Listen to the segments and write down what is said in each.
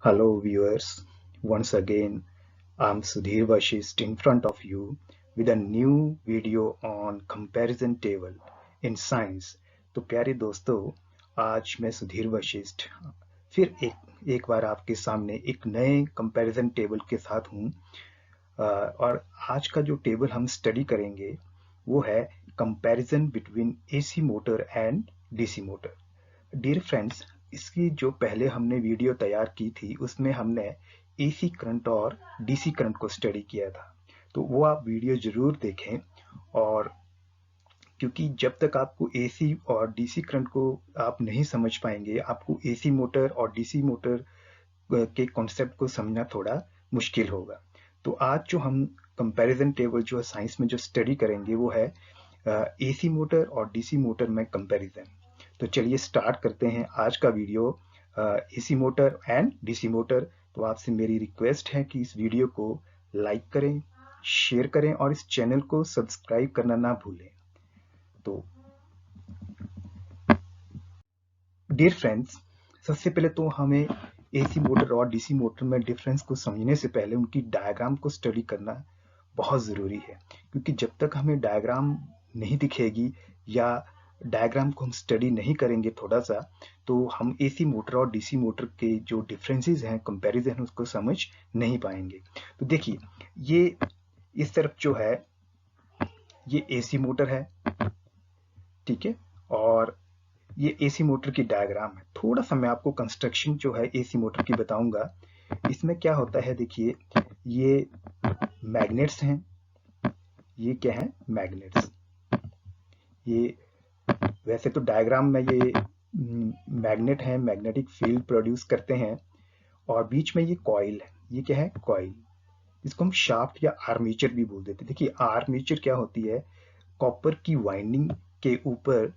Hello viewers, once again I'm Sudhir Vashist in front of you with a new video on comparison table in science। तो प्यारे दोस्तों, आज मैं सुधीर वशिष्ठ फिर एक बार आपके सामने एक नए कंपैरिजन टेबल के साथ हूँ। और आज का जो टेबल हम स्टडी करेंगे वो है comparison between AC motor and DC motor. Dear friends, इसकी जो पहले हमने वीडियो तैयार की थी उसमें हमने एसी करंट और डीसी करंट को स्टडी किया था, तो वो आप वीडियो जरूर देखें। और क्योंकि जब तक आपको एसी और डीसी करंट को आप नहीं समझ पाएंगे, आपको एसी मोटर और डीसी मोटर के कॉन्सेप्ट को समझना थोड़ा मुश्किल होगा। तो आज जो हम कंपैरिजन टेबल जो साइंस में जो स्टडी करेंगे वो है एसी मोटर और डीसी मोटर में कंपैरिजन। तो चलिए स्टार्ट करते हैं आज का video AC motor and DC motor. तो आपसे मेरी रिक्वेस्ट है कि इस वीडियो को लाइक करें, शेयर करें और इस चैनल को सब्सक्राइब करना ना भूलें। तो डियर फ्रेंड्स, सबसे पहले तो हमें एसी मोटर और डीसी मोटर में डिफरेंस को समझने से पहले उनकी डायग्राम को स्टडी करना बहुत ज़रूरी है। क्योंकि जब तक हमें डायग्राम नहीं दिखेगी या डायग्राम को हम स्टडी नहीं करेंगे थोड़ा सा, तो हम एसी मोटर और डीसी मोटर के जो डिफरेंसेस हैं, कंपैरिजन, उसको समझ नहीं पाएंगे। तो देखिए, ये इस तरफ जो है ये एसी मोटर है, ठीक है। और ये एसी मोटर की डायग्राम है। थोड़ा सा मैं आपको कंस्ट्रक्शन जो है एसी मोटर की बताऊंगा। इसमें क्या होता है, देखिए, ये मैग्नेट्स हैं। ये क्या है? मैग्नेट्स। ये वैसे तो डायग्राम में ये मैग्नेट है, मैग्नेटिक फील्ड प्रोड्यूस करते हैं। और बीच में ये कॉइल है। ये क्या है? कॉइल। इसको हम शाफ्ट या आर्मेचर भी बोल देते हैं। देखिए, आर्मेचर क्या होती है? कॉपर की वाइंडिंग के ऊपर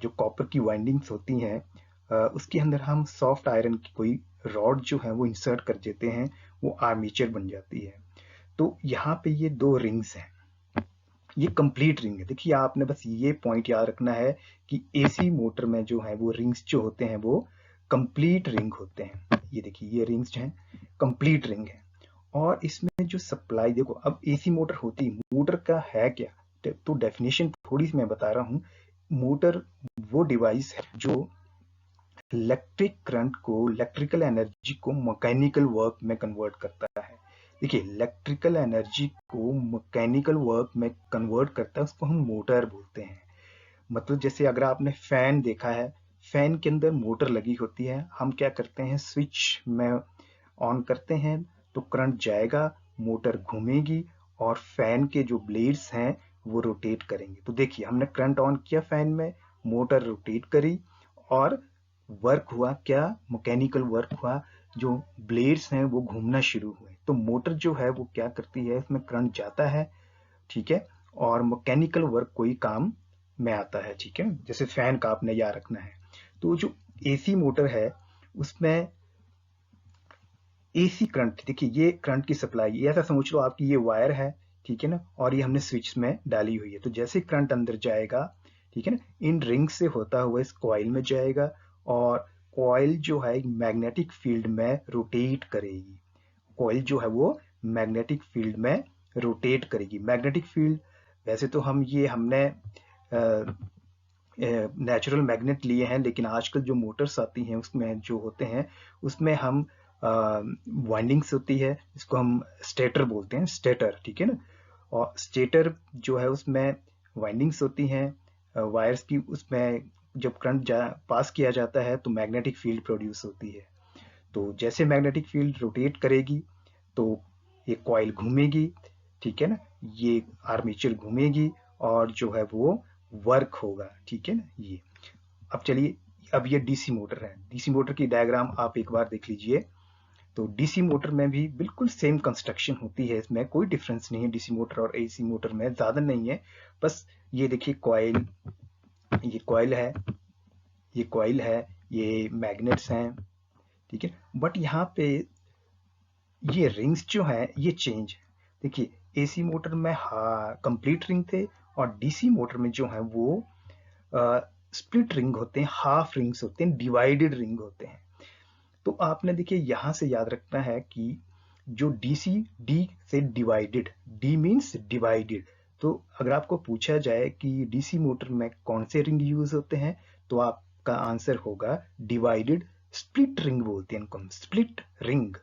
जो कॉपर की वाइंडिंग्स होती हैं, उसके अंदर हम सॉफ्ट आयरन की कोई रॉड जो है वो इंसर्ट कर देते हैं, वो आर्मेचर बन जाती है। तो यहाँ पे ये दो रिंग्स हैं, ये कंप्लीट रिंग है। देखिए, आपने बस ये पॉइंट याद रखना है कि एसी मोटर में जो है वो रिंग्स जो होते हैं वो कंप्लीट रिंग होते हैं। ये देखिए, ये रिंग्स जो हैं कंप्लीट रिंग है। और इसमें जो सप्लाई, देखो, अब एसी मोटर होती है, मोटर का है क्या? तो डेफिनेशन थोड़ी सी मैं बता रहा हूँ। मोटर वो डिवाइस है जो इलेक्ट्रिक करंट को, इलेक्ट्रिकल एनर्जी को मैकेनिकल वर्क में कन्वर्ट करता है। देखिए, इलेक्ट्रिकल एनर्जी को मैकेनिकल वर्क में कन्वर्ट करता है, उसको हम मोटर बोलते हैं। मतलब जैसे अगर आपने फैन देखा है, फैन के अंदर मोटर लगी होती है। हम क्या करते हैं, स्विच में ऑन करते हैं तो करंट जाएगा, मोटर घूमेगी और फैन के जो ब्लेड्स हैं वो रोटेट करेंगे। तो देखिए, हमने करंट ऑन किया फैन में, मोटर रोटेट करी और वर्क हुआ क्या? मैकेनिकल वर्क हुआ। जो ब्लेड्स हैं वो घूमना शुरू हुए। तो मोटर जो है वो क्या करती है, इसमें करंट जाता है, ठीक है, और मैकेनिकल वर्क कोई काम में आता है, ठीक है। जैसे फैन का आपने याद रखना है। तो जो एसी मोटर है उसमें एसी करंट, देखिए, ये करंट की सप्लाई, ये ऐसा समझ लो आपकी ये वायर है, ठीक है ना, और ये हमने स्विच में डाली हुई है। तो जैसे करंट अंदर जाएगा, ठीक है ना, इन रिंग से होता हुआ इस कॉइल में जाएगा और कॉइल जो है मैग्नेटिक फील्ड में रोटेट करेगी। कॉइल जो है वो मैग्नेटिक फील्ड में रोटेट करेगी। मैग्नेटिक फील्ड, वैसे तो हमने नेचुरल मैग्नेट लिए हैं, लेकिन आजकल जो मोटर्स आती हैं उसमें जो होते हैं उसमें हम वाइंडिंग्स होती है, इसको हम स्टेटर बोलते हैं, स्टेटर, ठीक है ना। और स्टेटर जो है उसमें वाइंडिंग्स होती हैं वायर्स की। उसमें जब करंट पास किया जाता है तो मैग्नेटिक फील्ड प्रोड्यूस होती है। तो जैसे मैग्नेटिक फील्ड रोटेट करेगी तो ये कॉइल घूमेगी, ठीक है ना, ये आर्मेचर घूमेगी और जो है वो वर्क होगा, ठीक है ना। ये अब चलिए, अब ये डीसी मोटर है। डीसी मोटर की डायग्राम आप एक बार देख लीजिए। तो डीसी मोटर में भी बिल्कुल सेम कंस्ट्रक्शन होती है, इसमें कोई डिफरेंस नहीं है डीसी मोटर और एसी मोटर में, ज़्यादा नहीं है। बस ये देखिए कॉइल, ये कॉइल है, ये कॉइल है, ये मैग्नेट्स हैं, ठीक है। बट यहाँ पे ये रिंग्स जो है ये चेंज है। देखिए, एसी मोटर में कंप्लीट रिंग थे और डीसी मोटर में जो है वो स्प्लिट रिंग होते हैं, हाफ रिंग्स होते हैं, डिवाइडेड रिंग होते हैं। तो आपने देखिए यहाँ से याद रखना है कि जो डीसी, डी से डिवाइडेड, डी मीन्स डिवाइडेड। तो अगर आपको पूछा जाए कि डीसी मोटर में कौन से रिंग यूज होते हैं, तो आपका आंसर होगा डिवाइडेड स्प्लिट रिंग बोलते हैं इनको हम, स्प्लिट रिंग।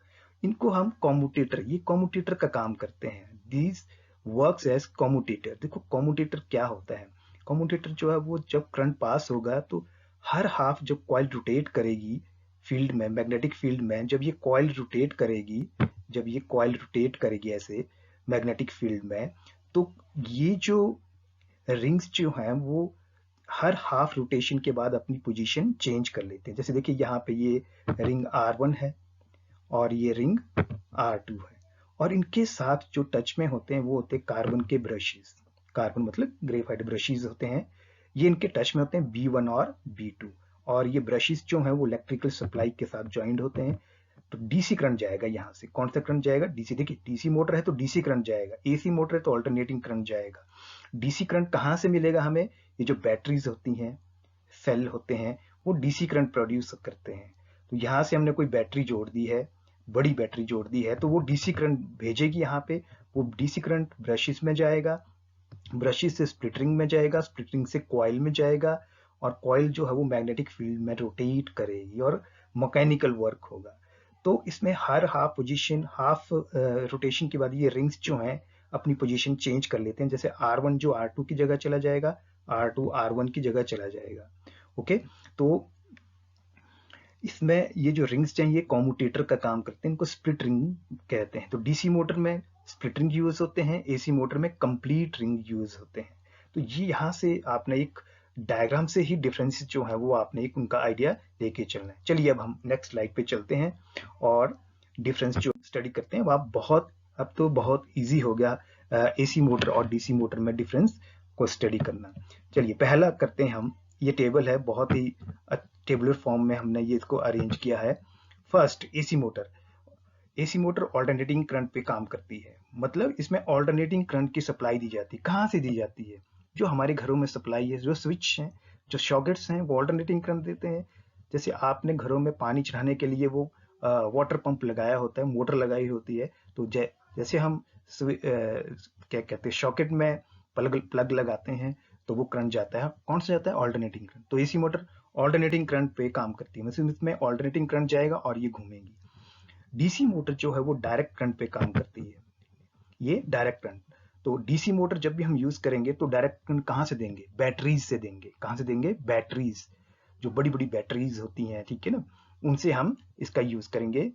इनको हम कॉम्यूटेटर, ये कॉम्यूटेटर का काम करते हैं, दीज वर्क्स एज कॉम्यूटेटर। देखो कॉम्यूटेटर क्या होता है, कॉम्यूटेटर जो है वो जब करंट पास होगा तो हर हाफ जब कॉइल रोटेट करेगी फील्ड में, मैग्नेटिक फील्ड में, जब ये कॉइल रोटेट करेगी, जब ये कॉइल रोटेट करेगी ऐसे मैग्नेटिक फील्ड में, तो ये जो रिंग्स जो हैं वो हर हाफ रोटेशन के बाद अपनी पोजीशन चेंज कर लेते हैं। जैसे देखिए यहाँ पे ये रिंग R1 है और ये रिंग R2 है, और इनके साथ जो टच में होते हैं वो होते हैं कार्बन के ब्रशेस, कार्बन मतलब ग्रेफाइट ब्रशेस होते हैं, ये इनके टच में होते हैं B1 और B2, और ये ब्रशेस जो हैं वो इलेक्ट्रिकल सप्लाई के साथ ज्वाइंट होते हैं। तो डीसी करंट जाएगा यहाँ से, कौन सा करंट जाएगा, डीसी। देखिए डीसी मोटर है तो डीसी करंट जाएगा, एसी मोटर है तो अल्टरनेटिंग करंट जाएगा। डीसी करंट कहाँ से मिलेगा हमें, ये जो बैटरीज होती हैं, सेल होते हैं, वो डीसी करंट प्रोड्यूस करते हैं। तो यहाँ से हमने कोई बैटरी जोड़ दी है, बड़ी बैटरी जोड़ दी है, तो वो डीसी करंट भेजेगी यहाँ पे, वो डीसी करंट ब्रशेस में जाएगा, ब्रशेस से स्प्लिट रिंग में जाएगा, स्प्लिट रिंग से कॉइल में जाएगा, और कॉइल जो है वो मैग्नेटिक फील्ड में रोटेट करेगी और मैकेनिकल वर्क होगा। तो इसमें हर हाफ पोजीशन, हाफ रोटेशन के बाद ये रिंग्स जो हैं अपनी पोजीशन चेंज कर लेते हैं। जैसे R1 जो R2 की जगह चला जाएगा, R2 R1 की जगह चला जाएगा। ओके, तो इसमें ये जो रिंग्स चाहिए कॉम्यूटेटर का काम करते हैं, इनको स्प्लिट रिंग कहते हैं। तो डीसी मोटर में स्प्लिट रिंग यूज होते हैं, एसी मोटर में कंप्लीट रिंग यूज होते हैं। तो ये यहाँ से आपने एक डायग्राम से ही डिफरेंसेस जो है वो आपने एक उनका आइडिया लेके चलना है। चलिए अब हम नेक्स्ट स्लाइड पे चलते हैं और डिफरेंस जो स्टडी करते हैं वो आप बहुत, अब तो बहुत ईजी हो गया एसी मोटर और डीसी मोटर में डिफरेंस को स्टडी करना। चलिए पहला करते हैं हम, ये टेबल है, बहुत ही टेबुलर फॉर्म में हमने ये इसको अरेंज किया है। First AC motor, AC motor alternating current पे काम करती है, मतलब इसमें ऑल्टरनेटिंग करंट की सप्लाई दी जाती है। कहाँ से दी जाती है, जो हमारे घरों में सप्लाई है, जो स्विच हैं, जो सॉकेट्स हैं, वो ऑल्टरनेटिंग करंट देते हैं। जैसे आपने घरों में पानी चढ़ाने के लिए वो वाटर पंप लगाया होता है, मोटर लगाई होती है, तो जैसे हम क्या कहते हैं सॉकेट में प्लग लगाते हैं तो वो करंट जाता है, कौन सा जाता है, ऑल्टरनेटिंग करंट। तो एसी मोटर ऑल्टरनेटिंग करंट पे काम करती है, मतलब इसमें ऑल्टरनेटिंग करंट जाएगा और ये घूमेगी। डीसी मोटर जो है वो डायरेक्ट करंट पे काम करती है, ये डायरेक्ट करंट। तो डीसी मोटर जब भी हम यूज करेंगे तो डायरेक्ट करंट कहाँ से देंगे, बैटरीज से देंगे। कहाँ से देंगे, बैटरीज, जो बड़ी बड़ी बैटरीज होती हैं, ठीक है ना, उनसे हम इसका यूज करेंगे।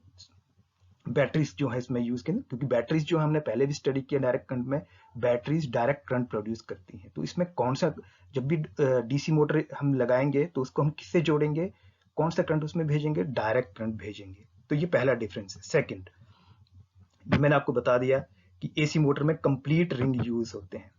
बैटरीज जो है इसमें यूज करें, क्योंकि बैटरीज जो हमने पहले भी स्टडी किया डायरेक्ट करंट में, बैटरीज डायरेक्ट करंट प्रोड्यूस करती हैं। तो इसमें कौन सा, जब भी डीसी मोटर हम लगाएंगे तो उसको हम किससे जोड़ेंगे, कौन सा करंट उसमें भेजेंगे, डायरेक्ट करंट भेजेंगे। तो ये पहला डिफरेंस है। सेकंड, मैंने आपको बता दिया कि एसी मोटर में कंप्लीट रिंग यूज होते हैं,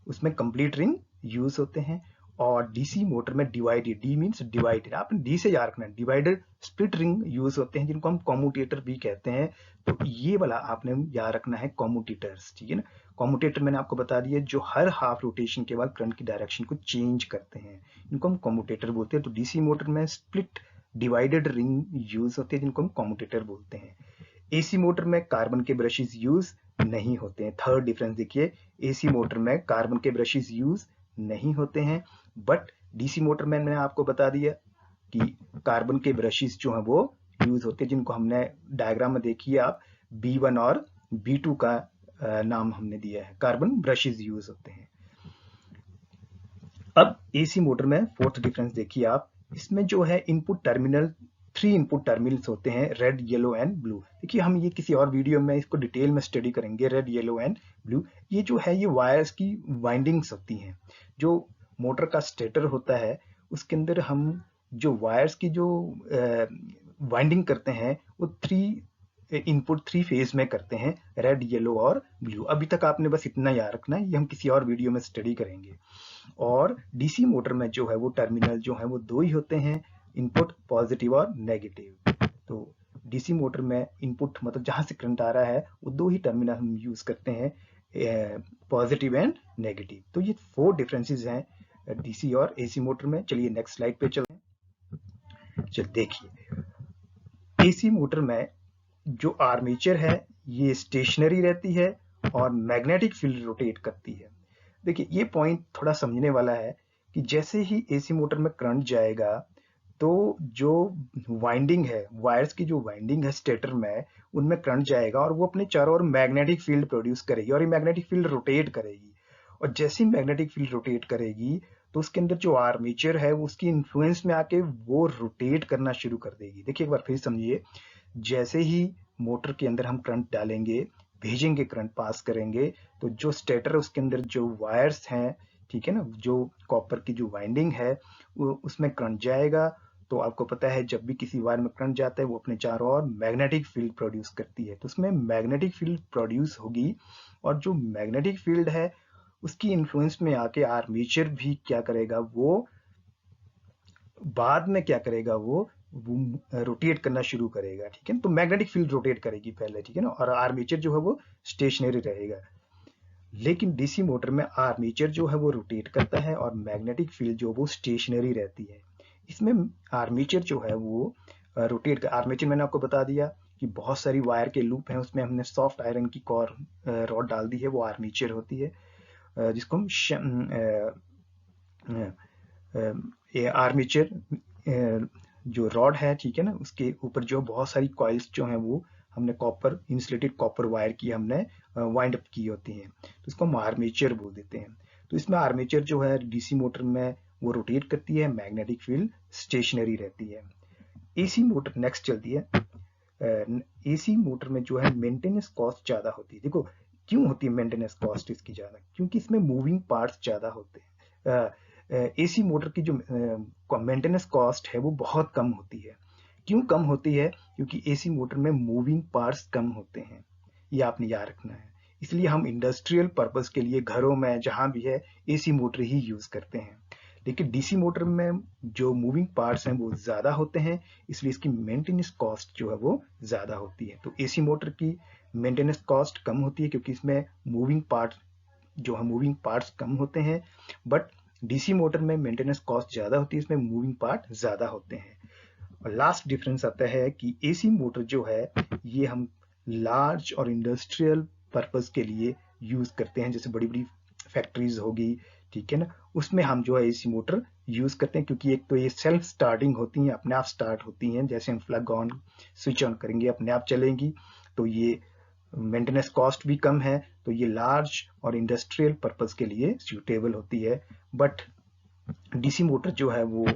उसमें कंप्लीट रिंग यूज होते हैं, और डीसी मोटर में डिवाइडेड, डी मींस डिवाइडेड, आपने डी से याद रखना है, डिवाइडेड स्प्लिट रिंग यूज होते हैं, जिनको हम कॉम्यूटेटर भी कहते हैं। तो ये वाला आपने याद रखना है, कॉम्यूटेटर्स, ठीक है ना। कॉम्यूटेटर मैंने आपको बता दिया जो हर हाफ रोटेशन के बाद करंट की डायरेक्शन को चेंज करते हैं, इनको हम कॉम्यूटेटर बोलते हैं। तो डीसी मोटर में स्प्लिट डिवाइडेड रिंग यूज होते हैं, जिनको हम कॉम्यूटेटर बोलते हैं। एसी मोटर में कार्बन के ब्रशेस यूज नहीं होते हैं। थर्ड डिफरेंस देखिए, एसी मोटर में कार्बन के ब्रशेस यूज नहीं होते हैं, बट डीसी मोटर में मैंने आपको बता दिया कि कार्बन के ब्रशेस जो हैं वो यूज होते हैं, जिनको हमने डायग्राम में देखिए आप, B1 और B2 का नाम हमने दिया है, कार्बन ब्रशेस यूज होते हैं। अब एसी मोटर में फोर्थ डिफरेंस देखिए आप, इसमें जो है इनपुट टर्मिनल, 3 इनपुट टर्मिनल्स होते हैं, रेड, येलो एंड ब्लू। देखिए हम ये किसी और वीडियो में इसको डिटेल में स्टडी करेंगे, रेड, येलो एंड ब्लू। ये जो है ये वायर्स की वाइंडिंग्स होती हैं, जो मोटर का स्टेटर होता है उसके अंदर हम जो वायर्स की जो वाइंडिंग करते हैं वो 3 इनपुट 3 फेज में करते हैं, रेड, येलो और ब्लू। अभी तक आपने बस इतना याद रखना है, ये हम किसी और वीडियो में स्टडी करेंगे। और डीसी मोटर में जो है वो टर्मिनल जो है वो 2 ही होते हैं, इनपुट पॉजिटिव और नेगेटिव। तो डीसी मोटर में इनपुट मतलब जहां से करंट आ रहा है वो 2 ही टर्मिनल हम यूज करते हैं, पॉजिटिव एंड नेगेटिव। तो ये 4 डिफरेंसेस हैं डीसी और एसी मोटर में। चलिए नेक्स्ट स्लाइड पे चलते हैं। चल देखिए, एसी मोटर में जो आर्मेचर है ये स्टेशनरी रहती है और मैग्नेटिक फील्ड रोटेट करती है। देखिए ये पॉइंट थोड़ा समझने वाला है कि जैसे ही एसी मोटर में करंट जाएगा तो जो वाइंडिंग है, वायर्स की जो वाइंडिंग है स्टेटर में, उनमें करंट जाएगा और वो अपने चारों ओर मैग्नेटिक फील्ड प्रोड्यूस करेगी और ये मैग्नेटिक फील्ड रोटेट करेगी। और जैसे ही मैग्नेटिक फील्ड रोटेट करेगी तो उसके अंदर जो आर्मेचर है उसकी इन्फ्लुएंस में आके वो रोटेट करना शुरू कर देगी। देखिए एक बार फिर समझिए, जैसे ही मोटर के अंदर हम करंट डालेंगे, भेजेंगे, करंट पास करेंगे, तो जो स्टेटर है उसके अंदर जो वायर्स हैं, ठीक है ना, जो कॉपर की जो वाइंडिंग है उसमें करंट जाएगा। तो आपको पता है जब भी किसी वायर में करंट जाता है वो अपने चारों ओर मैग्नेटिक फील्ड प्रोड्यूस करती है, तो उसमें मैग्नेटिक फील्ड प्रोड्यूस होगी और जो मैग्नेटिक फील्ड है उसकी इन्फ्लुएंस में आके आर्मेचर भी क्या करेगा, वो बाद में क्या करेगा, वो रोटेट करना शुरू करेगा। ठीक है, तो मैग्नेटिक फील्ड रोटेट करेगी पहले, ठीक है ना, और आर्मेचर जो है वो स्टेशनरी रहेगा। लेकिन डीसी मोटर में आर्मेचर जो है वो रोटेट करता है और मैग्नेटिक फील्ड जो वो स्टेशनरी रहती है। इसमें आर्मेचर जो है वो रोटेट कर, आर्मेचर मैंने आपको बता दिया कि बहुत सारी वायर के लूप हैं, उसमें हमने सॉफ्ट आयरन की कोर रॉड डाल दी है, वो आर्मेचर होती है, जिसको हम आर्मेचर जो रॉड है, ठीक है ना, उसके ऊपर जो बहुत सारी कॉइल्स जो हैं वो हमने कॉपर, इंसुलेटेड कॉपर वायर की हमने वाइंड अप की होती हैं, तो इसको हम आर्मेचर बोल देते हैं। तो इसमें आर्मेचर जो है डीसी मोटर में वो रोटेट करती है, मैग्नेटिक फील्ड स्टेशनरी रहती है। एसी मोटर नेक्स्ट चलती है। एसी मोटर में जो है मेंटेनेंस कॉस्ट ज्यादा होती है। देखो क्यों होती है मेंटेनेंस कॉस्ट इसकी ज्यादा, क्योंकि इसमें मूविंग पार्ट्स ज्यादा होते हैं। एसी मोटर की जो मेंटेनेंस कॉस्ट है वो बहुत कम होती है। क्यों कम होती है? क्योंकि एसी मोटर में मूविंग पार्ट्स कम होते हैं, ये आपने याद रखना है। इसलिए हम इंडस्ट्रियल पर्पस के लिए घरों में जहां भी है एसी मोटर ही यूज करते हैं। लेकिन डीसी मोटर में जो मूविंग पार्ट्स हैं वो ज्यादा होते हैं, इसलिए इसकी मेंटेनेंस कॉस्ट जो है वो ज्यादा होती है। तो एसी मोटर की मेंटेनेंस कॉस्ट कम होती है क्योंकि इसमें मूविंग पार्ट्स कम होते हैं, बट डीसी मोटर में मेंटेनेंस कॉस्ट ज्यादा होती है, इसमें मूविंग पार्ट ज्यादा होते हैं। और लास्ट डिफरेंस आता है कि एसी मोटर जो है ये हम लार्ज और इंडस्ट्रियल पर्पस के लिए यूज करते हैं, जैसे बड़ी बड़ी फैक्ट्रीज होगी, ठीक है ना, उसमें हम जो है एसी मोटर यूज करते हैं, क्योंकि एक तो ये सेल्फ स्टार्टिंग होती हैं, अपने आप स्टार्ट होती हैं, जैसे हम प्लग ऑन स्विच ऑन करेंगे अपने आप चलेंगी, तो ये मेंटेनेंस कॉस्ट भी कम है, तो ये लार्ज और इंडस्ट्रियल पर्पस के लिए सूटेबल होती है। बट डीसी मोटर जो है वो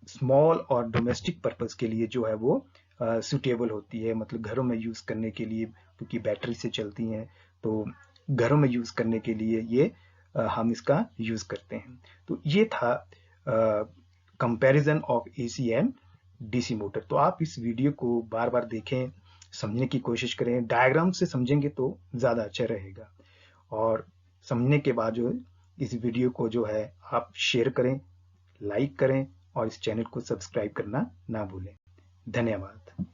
स्मॉल और डोमेस्टिक पर्पस के लिए जो है वो सूटेबल होती है, मतलब घरों में यूज करने के लिए, क्योंकि बैटरी से चलती हैं, तो घरों में यूज करने के लिए ये हम इसका यूज करते हैं। तो ये था comparison of AC and DC motor. तो आप इस वीडियो को बार बार देखें, समझने की कोशिश करें, डायग्राम से समझेंगे तो ज्यादा अच्छा रहेगा। और समझने के बाद जो इस वीडियो को जो है आप शेयर करें, लाइक करें और इस चैनल को सब्सक्राइब करना ना भूलें। धन्यवाद।